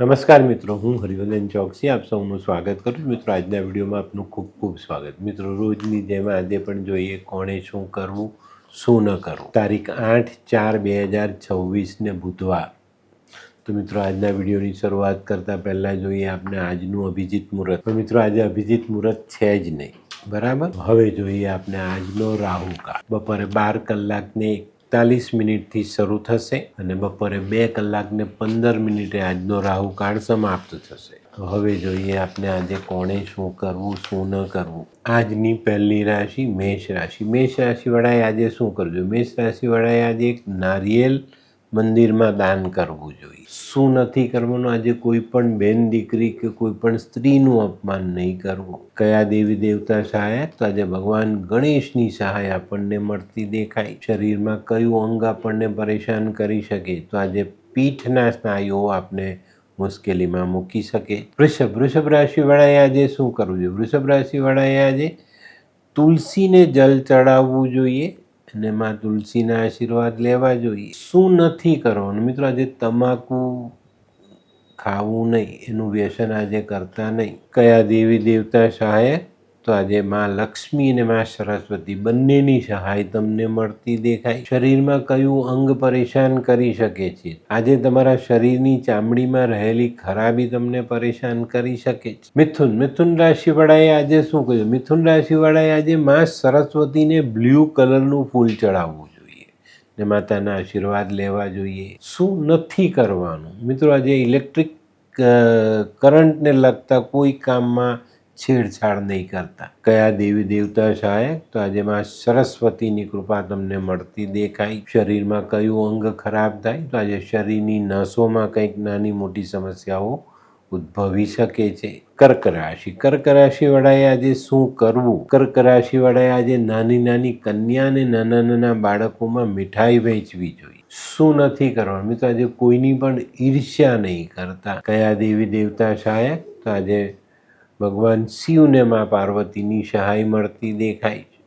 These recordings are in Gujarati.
નમસ્કાર મિત્રો, હું હરિવર્ધન ચોકસી આપ સૌનું સ્વાગત કરું છું. મિત્રો, આજના વિડીયોમાં આપનું ખૂબ ખૂબ સ્વાગત. મિત્રો, રોજની જેમ આજે પણ જોઈએ કોણે શું કરવું, શું ન કરવું. તારીખ 8/4/2026 ને બુધવાર. તો મિત્રો, આજના વિડીયોની શરૂઆત કરતાં પહેલાં જોઈએ આપણે આજનું અભિજીત મુહૂર્ત. તો મિત્રો, આજે અભિજીત મુહૂર્ત છે જ નહીં, બરાબર. હવે જોઈએ આપણે આજનો રાહુકાળ. બપોરે 12:41 શરૂ થશે અને બપોરે 2:15 આજનો રાહુકાળ સમાપ્ત થશે. તો હવે જોઈએ આપણે આજે કોણે શું કરવું, શું ન કરવું. આજની પહેલી રાશિ મેષ રાશિ. મેષ રાશિવાળાએ આજે શું કરવું? મેષ રાશિવાળાએ આજે એક નારિયેલ મંદિરમાં દાન કરવું જોઈએ. શું નથી કરવાનું? આજે કોઈ પણ બેન દીકરી કે કોઈ પણ સ્ત્રીનું અપમાન નહીં કરવું. કયા દેવી દેવતા સહાયક? તો આજે ભગવાન ગણેશની સહાય આપણને મળતી દેખાય. શરીરમાં કયું અંગ આપણને પરેશાન કરી શકે? તો આજે પીઠના સ્નાયુઓ આપને મુશ્કેલીમાં મૂકી શકે. વૃષભ રાશિવાળાએ આજે શું કરવું જોઈએ? વૃષભ રાશિવાળાએ આજે તુલસીને જલ ચડાવવું જોઈએ અને માં તુલસીના આશીર્વાદ લેવા જોઈએ. શું નથી કરવાનું? મિત્રો, આજે તમાકુ ખાવું નહીં, એનું વ્યસન આજે કરતા નહીં. કયા દેવી દેવતા સહાયક? તો આજે માં લક્ષ્મી અને માં સરસ્વતી બંનેની સહાય તમને મળતી દેખાય. શરીરમાં કયું અંગ પરેશાન કરી શકે છે? આજે તમારા શરીરની ચામડીમાં રહેલી ખરાબી તમને પરેશાન કરી શકે છે. મિથુન રાશિવાળાએ આજે શું કર્યું? મિથુન રાશિવાળાએ આજે માં સરસ્વતીને બ્લુ કલરનું ફૂલ ચડાવવું જોઈએ ને માતાના આશીર્વાદ લેવા જોઈએ. શું નથી કરવાનું? મિત્રો, આજે ઇલેક્ટ્રિક કરંટને લગતા કોઈ કામમાં છેડછાડ નહીં કરતા. કયા દેવી દેવતા સહાયક? તો આજે માં સરસ્વતીની કૃપા તમને મળતી દેખાય. શરીરમાં કયું અંગ ખરાબ થાય? તો આજે શરીરની નસોમાં કંઈક નાની મોટી સમસ્યાઓ ઉદ્ભવી શકે છે. કર્ક રાશિવાળાએ આજે શું કરવું? કર્ક રાશિવાળાએ આજે નાની નાની કન્યા અને નાના નાના બાળકોમાં મીઠાઈ વહેંચવી જોઈએ. શું નથી કરવાનું? મિત્રો, આજે કોઈની પણ ઈર્ષ્યા નહીં કરતા. કયા દેવી દેવતા સહાયક? તો આજે ભગવાન શિવને માં પાર્વતીની સહાય મળતી દેખાય છે.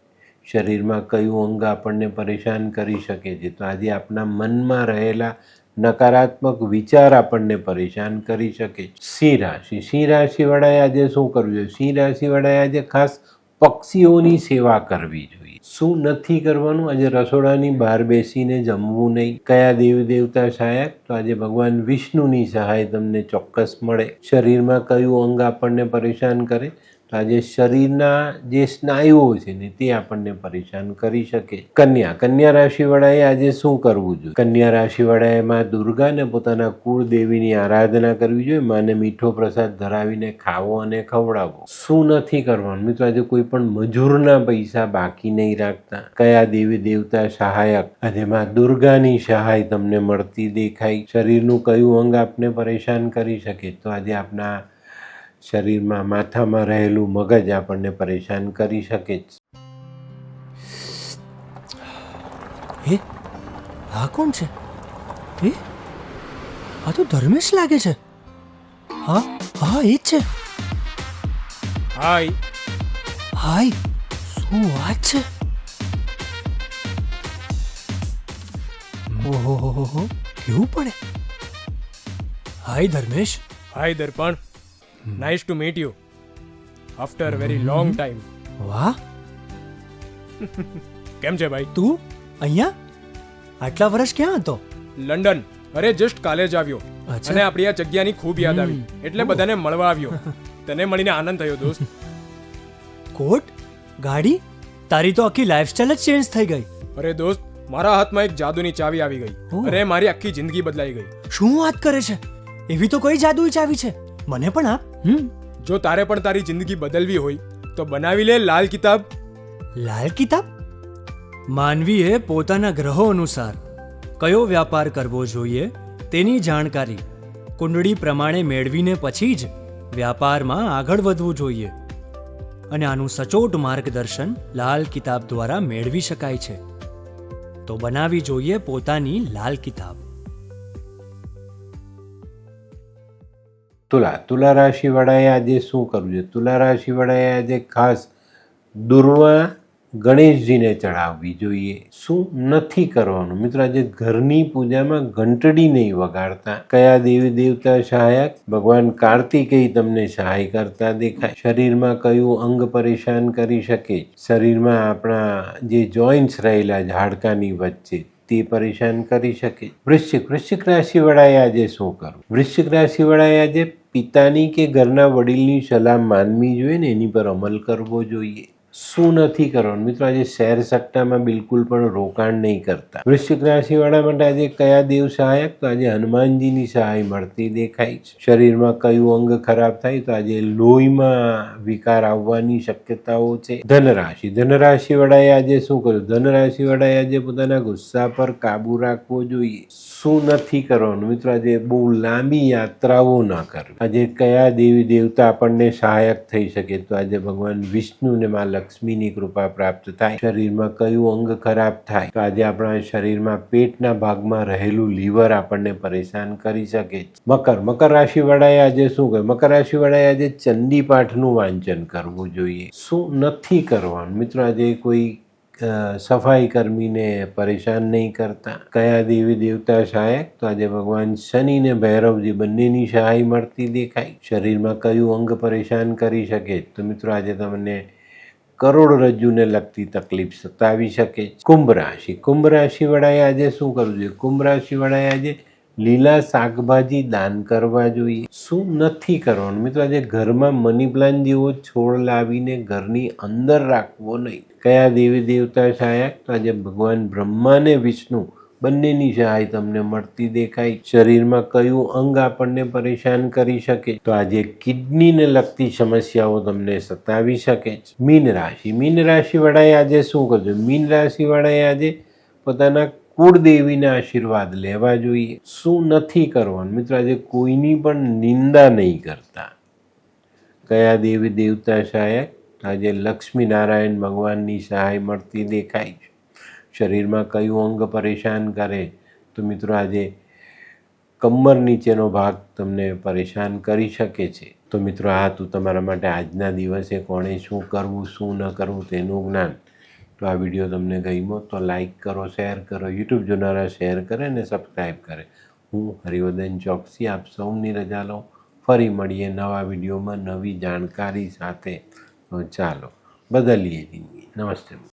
શરીરમાં કયું અંગ આપણને પરેશાન કરી શકે છે? તો આજે આપણા મનમાં રહેલા નકારાત્મક વિચાર આપણને પરેશાન કરી શકે. સિંહ રાશિવાળાએ આજે શું કરવું જોઈએ? સિંહ રાશિવાળાએ આજે ખાસ પક્ષીઓની સેવા કરવી જોઈએ. શું નથી કરવાનું? આજે રસોડાની બહાર બેસીને જમવું નહીં. કયા દેવી દેવતા સહાયક? તો આજે ભગવાન વિષ્ણુની સહાય તમને ચોક્કસ મળે. શરીરમાં કયું અંગ આપણને પરેશાન કરે? તો આજે શરીરના જે સ્નાયુઓ છે ને તે આપણને પરેશાન કરી શકે. કન્યા રાશિવાળાએ આજે શું કરવું જોઈએ? કન્યા રાશિવાળાએ માં દુર્ગાને પોતાના કુળદેવીની આરાધના કરવી જોઈએ. માને મીઠો પ્રસાદ ધરાવીને ખાવો અને ખવડાવો. શું નથી કરવાનું? મિત્રો, આજે કોઈ પણ મજૂરના પૈસા બાકી નહીં રાખતા. કયા દેવી દેવતા સહાયક? આજે માં દુર્ગાની સહાય તમને મળતી દેખાય. શરીરનું કયું અંગ આપને પરેશાન કરી શકે? તો આજે આપના શરીરમાં માથામાં રહેલું મગજ આપણને પરેશાન કરી શકે છે. હે, આ કોણ છે? હે, આ તો ધર્મેશ લાગે છે. હા, એ જ છે. હાય, શું વાત છે? ઓહો, કેવું પડે? Hi Dharmesh. Hi Darpan, nice to meet you after very long time. વાહ, કેમ છે ભાઈ? તું અહીંયા આટલા વર્ષ ક્યાં હતો? લંડન. અરે જસ્ટ કાલે જ આવ્યો અચ્છા. અને આપણી આ જગ્યાની ખૂબ યાદ આવી એટલે બધાને મળવા આવ્યો. તને મળીને આનંદ થયો દોસ્ત. કોટ, ગાડી, તારી તો આખી લાઈફસ્ટાઈલ જ ચેન્જ થઈ ગઈ. અરે દોસ્ત, મારા હાથમાં એક જાદુની ચાવી આવી ગઈ ઓહ. અને મારી આખી જિંદગી બદલાઈ ગઈ. શું વાત કરે છે? એવી તો કોઈ જાદુઈ ચાવી છે, મને પણ આપ. જો તારે પણ તારી જિંદગી બદલવી હોય તો બનાવી લે લાલ કિતાબ. લાલ કિતાબ? માનવીએ પોતાના ગ્રહો અનુસાર કયો વ્યાપાર કરવો જોઈએ તેની જાણકારી કુંડળી પ્રમાણે મેળવીને પછી જ વ્યાપારમાં આગળ વધવું જોઈએ અને આનું સચોટ માર્ગદર્શન લાલ કિતાબ દ્વારા મેળવી શકાય છે. તો બનાવી જોઈએ પોતાની લાલ કિતાબ. તુલા રાશિવાળાએ આજે શું કરવું જોઈએ? તુલા રાશિવાળાએ આજે ખાસ દુર્વા ગણેશજીને ચડાવવી જોઈએ. શું નથી કરવાનું? મિત્રો, આજે ઘરની પૂજામાં ઘંટડી નહીં વગાડતા. કયા દેવી દેવતા સહાયક? ભગવાન કાર્તિકેય તમને સહાય કરતા દેખાય. શરીરમાં કયું અંગ પરેશાન કરી શકે? શરીરમાં આપણા જે જોઈન્ટ્સ રહેલા છે હાડકાની વચ્ચે તે પરેશાન કરી શકે. વૃશ્ચિક રાશિવાળાએ આજે શું કરવું? વૃશ્ચિક રાશિવાળાએ આજે પિતાની કે ઘરના વડીલની સલાહ માનવી જોઈએ ને એની પર અમલ કરવો જોઈએ. શું નથી કરવાનું? મિત્રો, આજે શેર સટ્ટામાં બિલકુલ પણ રોકાણ નહીં કરતા. વૃશ્ચિક રાશિવાળા માટે આજે કયા દેવ સહાયક? તો આજે હનુમાનજીની સહાય મળતી દેખાય છે. શરીરમાં કયું અંગ ખરાબ થાય? તો આજે લોહીમાં વિકાર આવવાની શક્યતાઓ છે. ધનરાશિવાળાએ આજે શું કર્યું? ધનરાશિવાળાએ આજે પોતાના ગુસ્સા પર કાબુ રાખવો જોઈએ. શું નથી કરવાનું? મિત્રો, આજે બહુ લાંબી યાત્રાઓ ન કરવી. આજે કયા દેવી દેવતા આપણને સહાયક થઈ શકે? તો આજે ભગવાન વિષ્ણુ ને મા લક્ષ્મીની કૃપા પ્રાપ્ત થાય. શરીરમાં કયું અંગ ખરાબ થાય? તો આજે આપણા શરીરમાં પેટના ભાગમાં રહેલું લીવર આપણને પરેશાન કરી શકે. મકર રાશિવાળાએ આજે શું કરે? મકર રાશિવાળાએ આજે ચંડી પાઠનું વાંચન કરવું જોઈએ. શું નથી કરવાનું? મિત્રો, આજે કોઈ સફાઈ કર્મીને પરેશાન નહીં કરતા. કયા દેવી દેવતા સહાયક? તો આજે ભગવાન શનિ ને ભૈરવજી બંનેની સહાય મળતી દેખાય. શરીરમાં કયું અંગ પરેશાન કરી શકે? તો મિત્રો, આજે તમને કરોડરજ્જુને લગતી તકલીફ સતાવી શકે. કુંભ રાશિવાળાએ આજે શું કરવું જોઈએ? કુંભ રાશિવાળાએ આજે લીલા શાકભાજી દાન કરવા જોઈએ. શું નથી કરવાનું? મિત્રો, આજે ઘરમાં મની પ્લાન્ટ જેવો છોડ લાવીને ઘરની અંદર રાખવો નહીં. કયા દેવી દેવતા સહાયક? તો આજે ભગવાન બ્રહ્મા ને વિષ્ણુ બંનેની સહાય તમને મળતી દેખાય. શરીરમાં કયું અંગ આપણને પરેશાન કરી શકે? તો આજે કિડનીને લગતી સમસ્યાઓ તમને સતાવી શકે. મીન રાશિવાળાએ આજે શું કરજો? મીન રાશિવાળાએ આજે પોતાના કુળદેવીના આશીર્વાદ લેવા જોઈએ. શું નથી કરવાનું? મિત્રો, આજે કોઈની પણ નિંદા નહીં કરતા. કયા દેવી દેવતા સહાયક? આજે લક્ષ્મીનારાયણ ભગવાનની સહાય મળતી દેખાય છે. શરીરમાં કયું અંગ પરેશાન કરે? તો મિત્રો, આજે કમર નીચેનો ભાગ તમને પરેશાન કરી શકે છે. તો મિત્રો, આ હતું તમારા માટે આજના દિવસે કોણે શું કરવું શું ન કરવું તેનું જ્ઞાન. તો આ વિડીયો તમને ગમ્યો તો લાઈક કરો, શેર કરો, યુટ્યુબ જોનારા શેર કરે અને સબસ્ક્રાઈબ કરે. હું હરિવર્ધન ચોકસી આપ સૌની રજા લઉં. ફરી મળીએ નવા વિડીયોમાં નવી જાણકારી સાથે. તો ચાલો બદલીએ જિંદગી. નમસ્તે.